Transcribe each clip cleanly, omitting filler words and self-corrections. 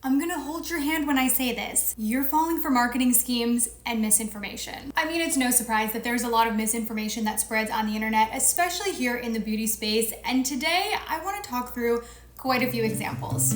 I'm gonna hold your hand when I say this. You're falling for marketing schemes and misinformation. I mean, it's no surprise that there's a lot of misinformation that spreads on the internet, especially here in the beauty space. And today I want to talk through quite a few examples.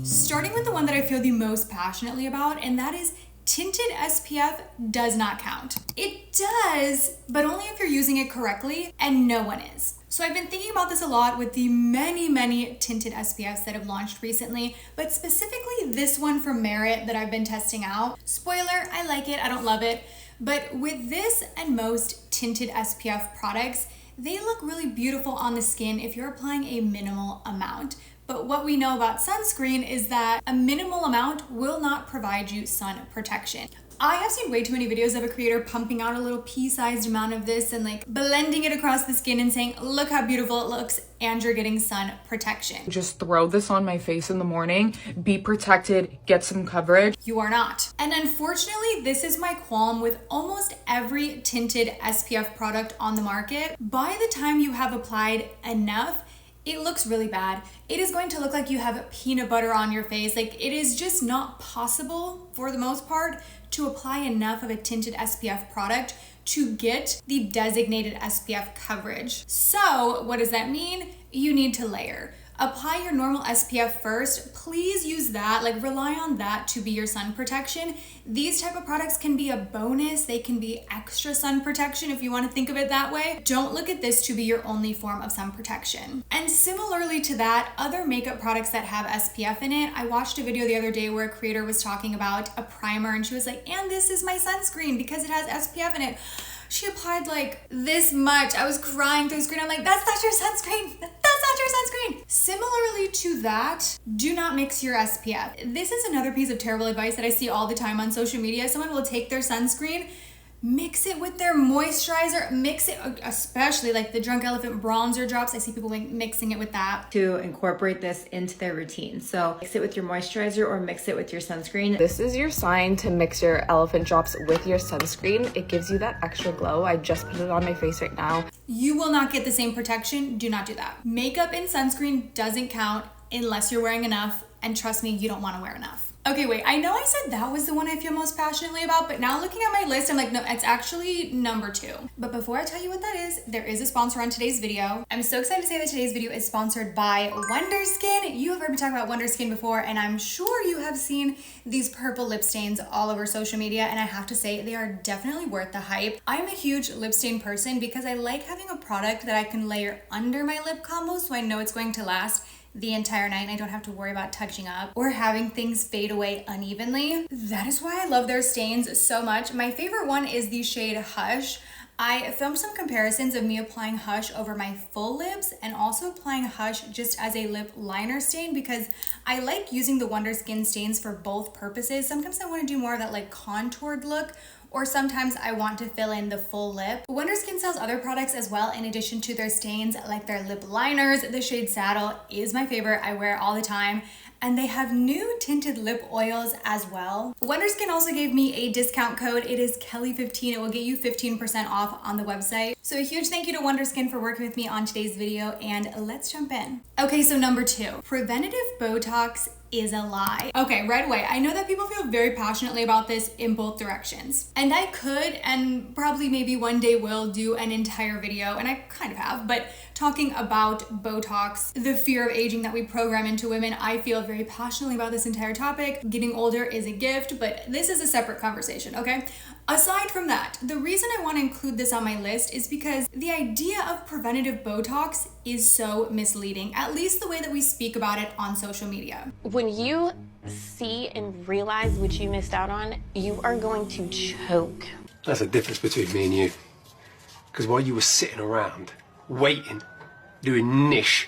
Starting with the one that I feel the most passionately about, and that is tinted SPF does not count. It does, but only if you're using it correctly, and no one is. So I've been thinking about this a lot with the many tinted SPFs that have launched recently, but specifically this one from Merit that I've been testing out. Spoiler, I like it, I don't love it, but with this and most tinted SPF products, they look really beautiful on the skin if you're applying a minimal amount. But what we know about sunscreen is that a minimal amount will not provide you sun protection. I have seen way too many videos of a creator pumping out a little pea-sized amount of this and like blending it across the skin and saying, look how beautiful it looks, and you're getting sun protection. Just throw this on my face in the morning, be protected, get some coverage. You are not. And unfortunately, this is my qualm with almost every tinted SPF product on the market. By the time you have applied enough, it looks really bad. It is going to look like you have peanut butter on your face. Like, it is just not possible, for the most part, to apply enough of a tinted SPF product to get the designated SPF coverage. So what does that mean? You need to layer. Apply your normal SPF first. Please use that, like rely on that to be your sun protection. These type of products can be a bonus. They can be extra sun protection if you want to think of it that way. Don't look at this to be your only form of sun protection. And similarly to that, other makeup products that have SPF in it, I watched a video the other day where a creator was talking about a primer and she was like, and this is my sunscreen because it has SPF in it. She applied like this much. I was crying through the screen. I'm like, that's not your sunscreen. That's not your sunscreen. Similarly to that, do not mix your SPF. This is another piece of terrible advice that I see all the time on social media. Someone will take their sunscreen, mix it with their moisturizer, mix it, especially like the Drunk Elephant bronzer drops. I see people mixing it with that. To incorporate this into their routine. So mix it with your moisturizer or mix it with your sunscreen. This is your sign to mix your elephant drops with your sunscreen. It gives you that extra glow. I just put it on my face right now. You will not get the same protection. Do not do that. Makeup and sunscreen doesn't count unless you're wearing enough. And trust me, you don't want to wear enough. Okay, wait, I know I said that was the one I feel most passionately about, but now looking at my list, I'm like, no, it's actually number 2. But before I tell you what that is, there is a sponsor on today's video. I'm so excited to say that today's video is sponsored by Wonderskin. You have heard me talk about Wonderskin before, and I'm sure you have seen these purple lip stains all over social media, and I have to say, they are definitely worth the hype. I'm a huge lip stain person because I like having a product that I can layer under my lip combo so I know it's going to last the entire night and I don't have to worry about touching up or having things fade away unevenly. That is why I love their stains so much. My favorite one is the shade Hush. I filmed some comparisons of me applying Hush over my full lips and also applying Hush just as a lip liner stain because I like using the Wonderskin stains for both purposes. Sometimes I want to do more of that like contoured look, or sometimes I want to fill in the full lip. Wonderskin sells other products as well in addition to their stains, like their lip liners. The shade Saddle is my favorite. I wear it all the time. And they have new tinted lip oils as well. Wonderskin also gave me a discount code. It is KELLY15. It will get you 15% off on the website. So a huge thank you to Wonderskin for working with me on today's video, and let's jump in. Okay, so number 2, preventative Botox is a lie. Okay, right away, I know that people feel very passionately about this in both directions. And I could, and probably maybe one day will, do an entire video, and I kind of have, but talking about Botox, the fear of aging that we program into women. I feel very passionately about this entire topic. Getting older is a gift, but this is a separate conversation, okay? Aside from that, the reason I want to include this on my list is because the idea of preventative Botox is so misleading, at least the way that we speak about it on social media. When you see and realize what you missed out on, you are going to choke. That's the difference between me and you. Because while you were sitting around, waiting, doing niche,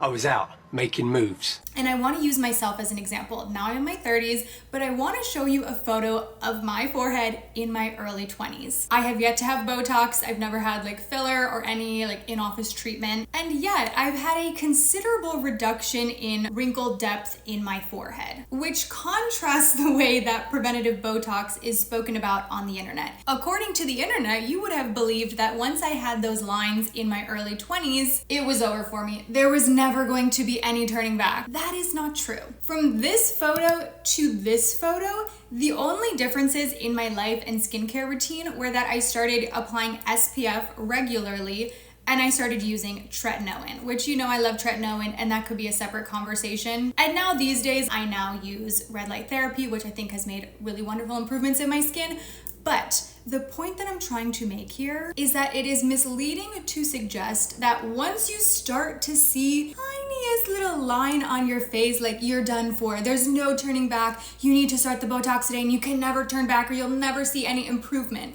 I was out making moves. And I want to use myself as an example. Now I'm in my 30s, but I want to show you a photo of my forehead in my early 20s. I have yet to have Botox. I've never had like filler or any like in-office treatment. And yet I've had a considerable reduction in wrinkle depth in my forehead, which contrasts the way that preventative Botox is spoken about on the internet. According to the internet, you would have believed that once I had those lines in my early 20s, it was over for me. There was never going to be any turning back. That is not true. From this photo to this photo, the only differences in my life and skincare routine were that I started applying SPF regularly and I started using tretinoin, which you know I love tretinoin and that could be a separate conversation. And now these days, I now use red light therapy, which I think has made really wonderful improvements in my skin. But the point that I'm trying to make here is that it is misleading to suggest that once you start to see tiniest little line on your face, like you're done for, there's no turning back, you need to start the Botox today and you can never turn back or you'll never see any improvement.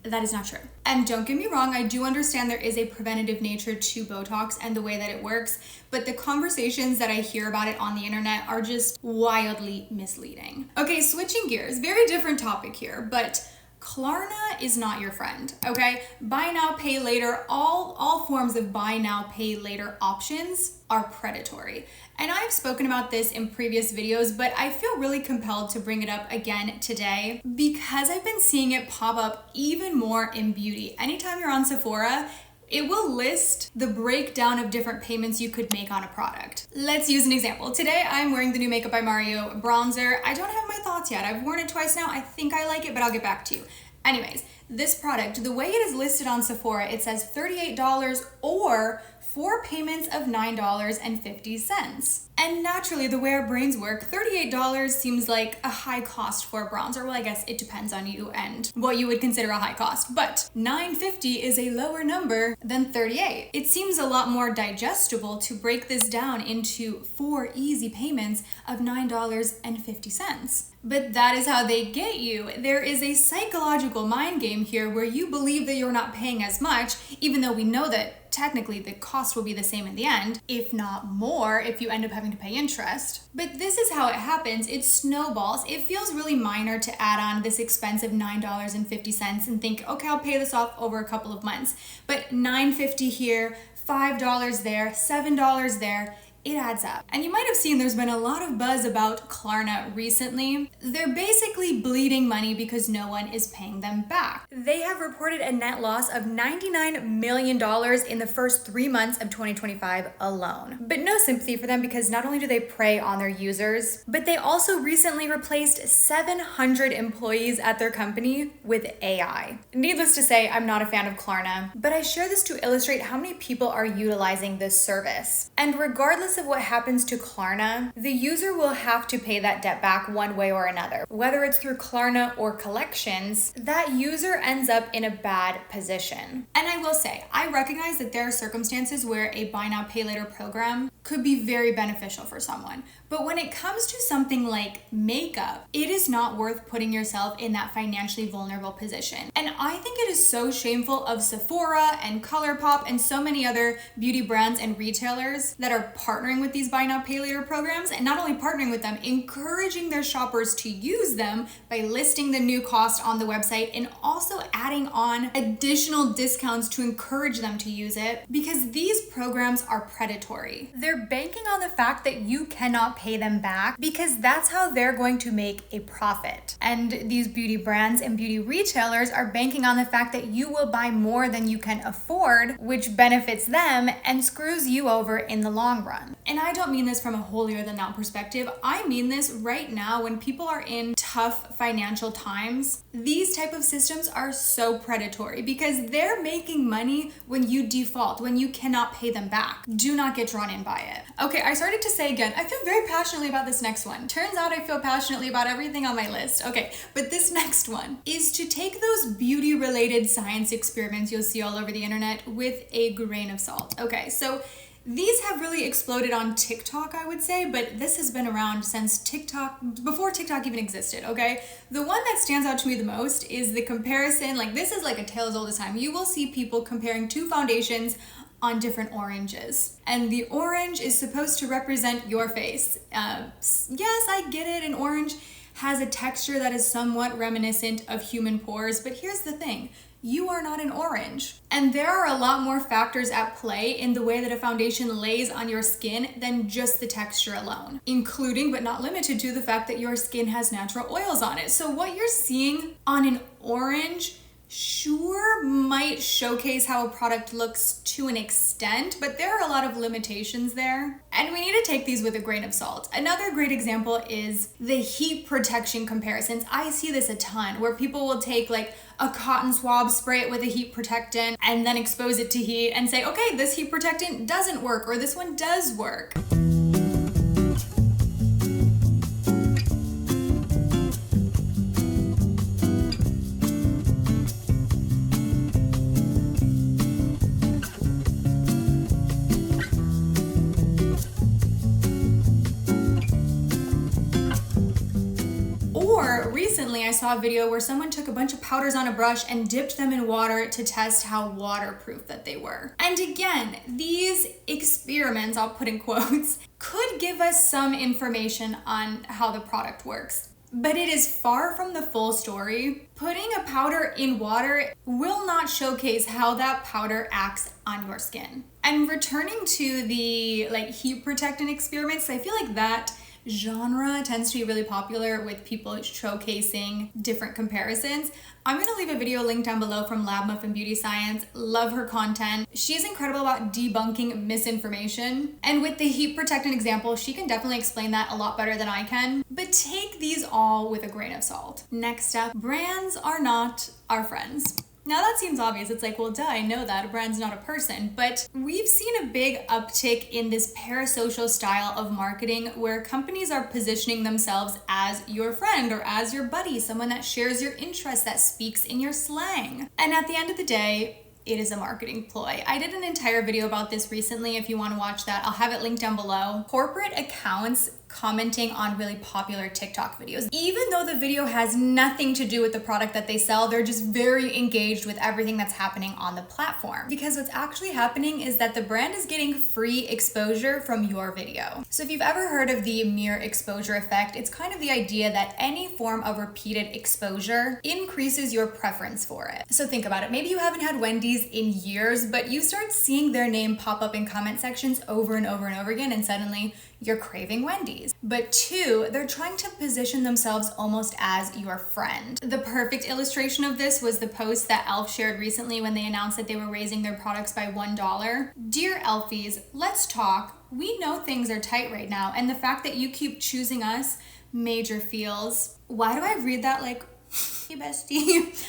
That is not true. And don't get me wrong, I do understand there is a preventative nature to Botox and the way that it works, but the conversations that I hear about it on the internet are just wildly misleading. Okay, switching gears, very different topic here, but Klarna is not your friend, okay? Buy now, pay later, all forms of buy now, pay later options are predatory. And I've spoken about this in previous videos, but I feel really compelled to bring it up again today because I've been seeing it pop up even more in beauty. Anytime you're on Sephora, it will list the breakdown of different payments you could make on a product. Let's use an example. Today, I'm wearing the new Makeup by Mario bronzer. I don't have my thoughts yet. I've worn it twice now. I think I like it, but I'll get back to you. Anyways, this product, the way it is listed on Sephora, it says $38 or 4 payments of $9.50. And naturally, the way our brains work, $38 seems like a high cost for a bronzer. Well, I guess it depends on you and what you would consider a high cost, but $9.50 is a lower number than $38. It seems a lot more digestible to break this down into 4 easy payments of $9.50. But that is how they get you. There is a psychological mind game here where you believe that you're not paying as much, even though we know that technically the cost will be the same in the end, if not more, if you end up having to pay interest. But this is how it happens. It snowballs. It feels really minor to add on this expensive $9.50 and think, okay, I'll pay this off over a couple of months. But $9.50 here, $5 there, $7 there, it adds up. And you might have seen there's been a lot of buzz about Klarna recently. They're basically bleeding money because no one is paying them back. They have reported a net loss of $99 million in the first 3 months of 2025 alone. But no sympathy for them because not only do they prey on their users, but they also recently replaced 700 employees at their company with AI. Needless to say, I'm not a fan of Klarna, but I share this to illustrate how many people are utilizing this service. And regardless of what happens to Klarna, the user will have to pay that debt back one way or another. Whether it's through Klarna or collections, that user ends up in a bad position. And I will say, I recognize that there are circumstances where a buy now, pay later program could be very beneficial for someone. But when it comes to something like makeup, it is not worth putting yourself in that financially vulnerable position. And I think it is so shameful of Sephora and ColourPop and so many other beauty brands and retailers that are partnering with these buy now, pay later programs, and not only partnering with them, encouraging their shoppers to use them by listing the new cost on the website and also adding on additional discounts to encourage them to use it, because these programs are predatory. They're banking on the fact that you cannot pay them back because that's how they're going to make a profit. And these beauty brands and beauty retailers are banking on the fact that you will buy more than you can afford, which benefits them and screws you over in the long run. And I don't mean this from a holier than thou perspective. I mean this right now when people are in tough financial times. These type of systems are so predatory because they're making money when you default, when you cannot pay them back. Do not get drawn in by it. Okay, I started to say again, I feel very passionately about this next one. Turns out I feel passionately about everything on my list. Okay, but this next one is to take those beauty related science experiments you'll see all over the internet with a grain of salt. Okay, so these have really exploded on TikTok, I would say, but this has been around since TikTok, before TikTok even existed, okay? The one that stands out to me the most is the comparison, like this is like a tale as old as time. You will see people comparing 2 foundations on different oranges. And the orange is supposed to represent your face. Yes, I get it, an orange has a texture that is somewhat reminiscent of human pores, but here's the thing. You are not an orange. And there are a lot more factors at play in the way that a foundation lays on your skin than just the texture alone, including but not limited to the fact that your skin has natural oils on it. So what you're seeing on an orange sure might showcase how a product looks to an extent, but there are a lot of limitations there. And we need to take these with a grain of salt. Another great example is the heat protection comparisons. I see this a ton where people will take like a cotton swab, spray it with a heat protectant, and then expose it to heat and say, okay, this heat protectant doesn't work, or this one does work. Recently, I saw a video where someone took a bunch of powders on a brush and dipped them in water to test how waterproof that they were. And again, these experiments, I'll put in quotes, could give us some information on how the product works. But it is far from the full story. Putting a powder in water will not showcase how that powder acts on your skin. And returning to the heat protectant experiments, I feel like that genre tends to be really popular with people showcasing different comparisons. I'm gonna leave a video link down below from Lab Muffin Beauty Science. Love her content. She's incredible about debunking misinformation. And with the heat protectant example, she can definitely explain that a lot better than I can. But take these all with a grain of salt. Next up, brands are not our friends. Now that seems obvious. It's like, well, duh, I know that. A brand's not a person. But we've seen a big uptick in this parasocial style of marketing where companies are positioning themselves as your friend or as your buddy, someone that shares your interests, that speaks in your slang. And at the end of the day, it is a marketing ploy. I did an entire video about this recently. If you want to watch that, I'll have it linked down below. Corporate accounts commenting on really popular TikTok videos. Even though the video has nothing to do with the product that they sell, they're just very engaged with everything that's happening on the platform. Because what's actually happening is that the brand is getting free exposure from your video. So if you've ever heard of the mere exposure effect, it's kind of the idea that any form of repeated exposure increases your preference for it. So think about it. Maybe you haven't had Wendy's in years, but you start seeing their name pop up in comment sections over and over and over again, and suddenly you're craving Wendy's. But two, they're trying to position themselves almost as your friend. The perfect illustration of this was the post that e.l.f. shared recently when they announced that they were raising their products by $1. Dear Elfies, let's talk. We know things are tight right now, and the fact that you keep choosing us, major feels. Why do I read that like, hey bestie?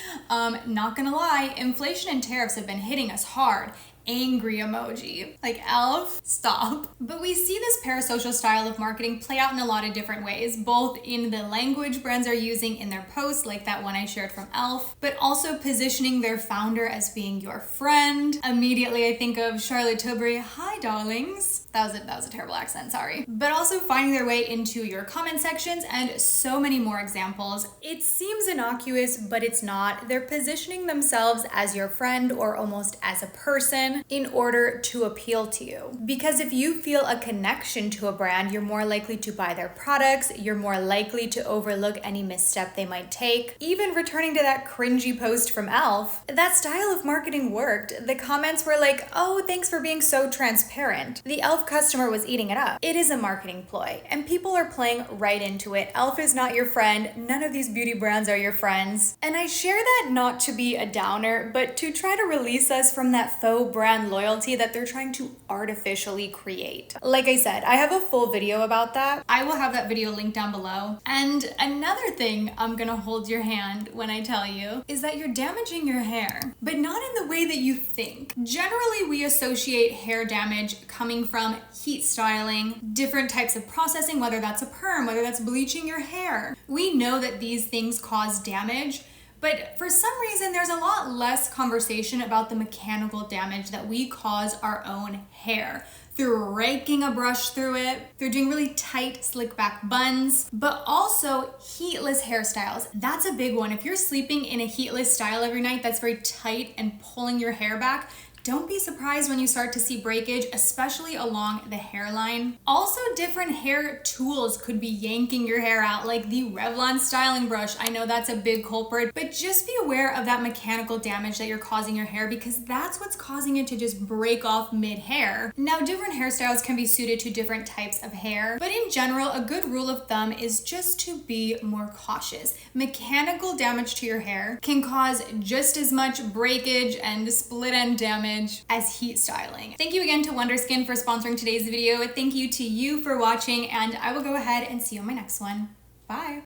Not gonna lie, inflation and tariffs have been hitting us hard. Angry emoji. Like, e.l.f., stop. But we see this parasocial style of marketing play out in a lot of different ways, both in the language brands are using in their posts, like that one I shared from e.l.f., but also positioning their founder as being your friend. Immediately I think of Charlotte Tilbury, hi darlings. That was a terrible accent, sorry. But also finding their way into your comment sections and so many more examples. It seems innocuous, but it's not. They're positioning themselves as your friend or almost as a person in order to appeal to you. Because if you feel a connection to a brand, you're more likely to buy their products, you're more likely to overlook any misstep they might take. Even returning to that cringy post from e.l.f., that style of marketing worked. The comments were like, oh, thanks for being so transparent. The e.l.f. customer was eating it up. It is a marketing ploy, and people are playing right into it. e.l.f. is not your friend. None of these beauty brands are your friends. And I share that not to be a downer, but to try to release us from that faux brand loyalty that they're trying to artificially create. Like I said, I have a full video about that. I will have that video linked down below. And another thing I'm gonna hold your hand when I tell you is that you're damaging your hair, but not in the way that you think. Generally, we associate hair damage coming from heat styling, different types of processing, whether that's a perm, whether that's bleaching your hair. We know that these things cause damage, but for some reason, there's a lot less conversation about the mechanical damage that we cause our own hair through raking a brush through it, through doing really tight slick back buns, but also heatless hairstyles. That's a big one. If you're sleeping in a heatless style every night that's very tight and pulling your hair back, Don't be surprised when you start to see breakage, especially along the hairline. Also, different hair tools could be yanking your hair out, like the Revlon styling brush. I know that's a big culprit, but just be aware of that mechanical damage that you're causing your hair, because that's what's causing it to just break off mid-hair. Now, different hairstyles can be suited to different types of hair, but in general, a good rule of thumb is just to be more cautious. Mechanical damage to your hair can cause just as much breakage and split end damage as heat styling. Thank you again to Wonderskin for sponsoring today's video. Thank you to you for watching, and I will go ahead and see you on my next one. Bye.